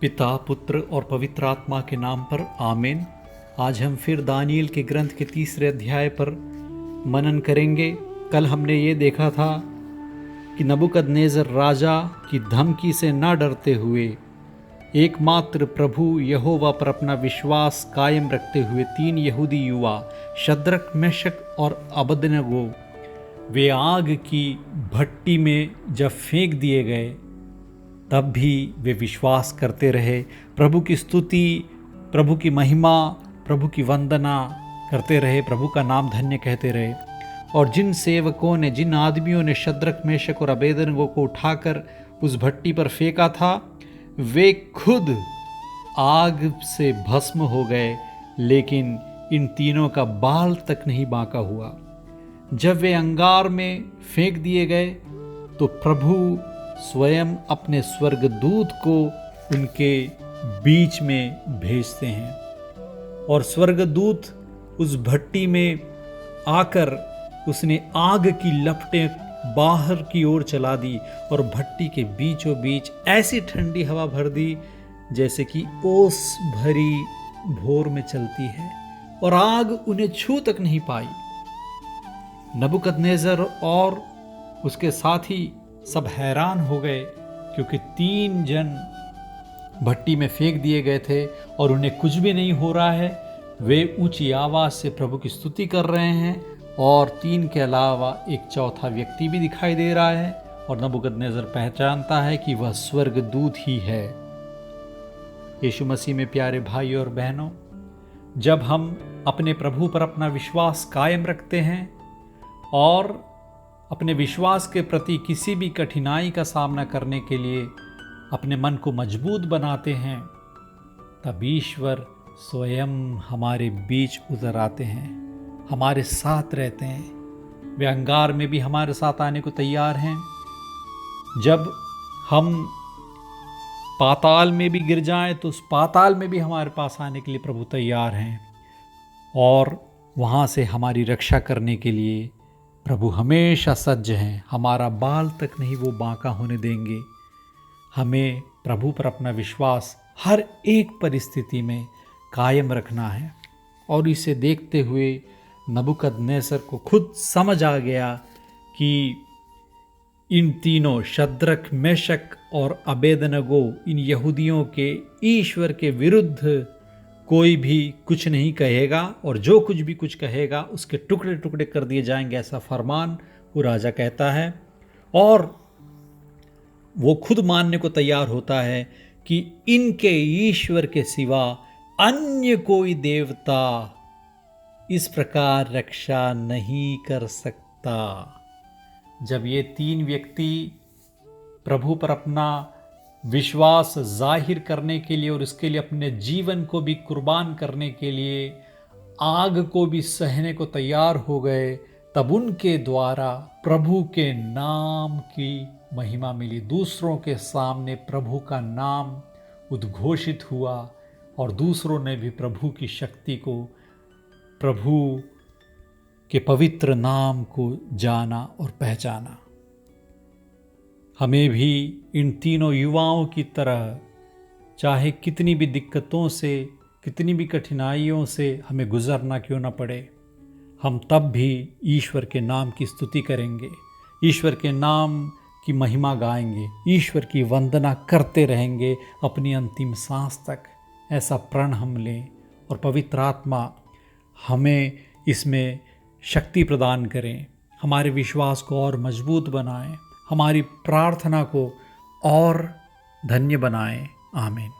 पिता, पुत्र और पवित्र आत्मा के नाम पर आमीन। आज हम फिर दानियल के ग्रंथ के 3 अध्याय पर मनन करेंगे। कल हमने ये देखा था कि नबूकदनेस्सर राजा की धमकी से न डरते हुए एकमात्र प्रभु यहोवा पर अपना विश्वास कायम रखते हुए 3 यहूदी युवा शद्रक, मेशक और अबेदनगो वे आग की भट्टी में जब फेंक दिए गए तब भी वे विश्वास करते रहे, प्रभु की स्तुति, प्रभु की महिमा, प्रभु की वंदना करते रहे, प्रभु का नाम धन्य कहते रहे। और जिन सेवकों ने, जिन आदमियों ने शद्रक, मेशक और अबेदनगो को उठाकर उस भट्टी पर फेंका था, वे खुद आग से भस्म हो गए, लेकिन इन तीनों का बाल तक नहीं बांका हुआ। जब वे अंगार में फेंक दिए गए तो प्रभु स्वयं अपने स्वर्गदूत को उनके बीच में भेजते हैं और स्वर्गदूत उस भट्टी में आकर उसने आग की लपटें बाहर की ओर चला दी और भट्टी के बीचों बीच ऐसी ठंडी हवा भर दी जैसे कि ओस भरी भोर में चलती है, और आग उन्हें छू तक नहीं पाई। नबूकदनेस्सर और उसके साथी सब हैरान हो गए क्योंकि 3 जन भट्टी में फेंक दिए गए थे और उन्हें कुछ भी नहीं हो रहा है। वे ऊंची आवाज़ से प्रभु की स्तुति कर रहे हैं और 3 के अलावा एक चौथा व्यक्ति भी दिखाई दे रहा है, और नबूकदनेस्सर पहचानता है कि वह स्वर्गदूत ही है। यीशु मसीह में प्यारे भाई और बहनों, जब हम अपने प्रभु पर अपना विश्वास कायम रखते हैं और अपने विश्वास के प्रति किसी भी कठिनाई का सामना करने के लिए अपने मन को मजबूत बनाते हैं, तब ईश्वर स्वयं हमारे बीच उतर आते हैं, हमारे साथ रहते हैं। वे अंगार में भी हमारे साथ आने को तैयार हैं। जब हम पाताल में भी गिर जाएं तो उस पाताल में भी हमारे पास आने के लिए प्रभु तैयार हैं, और वहाँ से हमारी रक्षा करने के लिए प्रभु हमेशा सज्ज हैं। हमारा बाल तक नहीं वो बांका होने देंगे। हमें प्रभु पर अपना विश्वास हर एक परिस्थिति में कायम रखना है। और इसे देखते हुए नबूकदनेस्सर को खुद समझ आ गया कि इन तीनों शद्रक, मेशक और अबेदनगो, इन यहूदियों के ईश्वर के विरुद्ध कोई भी कुछ नहीं कहेगा, और जो कुछ भी कुछ कहेगा उसके टुकड़े टुकड़े कर दिए जाएंगे, ऐसा फरमान वो राजा कहता है। और वो खुद मानने को तैयार होता है कि इनके ईश्वर के सिवा अन्य कोई देवता इस प्रकार रक्षा नहीं कर सकता। जब ये 3 व्यक्ति प्रभु पर अपना विश्वास जाहिर करने के लिए और इसके लिए अपने जीवन को भी कुर्बान करने के लिए आग को भी सहने को तैयार हो गए, तब उनके द्वारा प्रभु के नाम की महिमा मिली। दूसरों के सामने प्रभु का नाम उद्घोषित हुआ और दूसरों ने भी प्रभु की शक्ति को, प्रभु के पवित्र नाम को जाना और पहचाना। हमें भी इन तीनों युवाओं की तरह, चाहे कितनी भी दिक्कतों से, कितनी भी कठिनाइयों से हमें गुजरना क्यों न पड़े, हम तब भी ईश्वर के नाम की स्तुति करेंगे, ईश्वर के नाम की महिमा गाएंगे, ईश्वर की वंदना करते रहेंगे अपनी अंतिम सांस तक। ऐसा प्रण हम लें और पवित्र आत्मा हमें इसमें शक्ति प्रदान करें, हमारे विश्वास को और मजबूत बनाएं, हमारी प्रार्थना को और धन्य बनाएं। आमीन।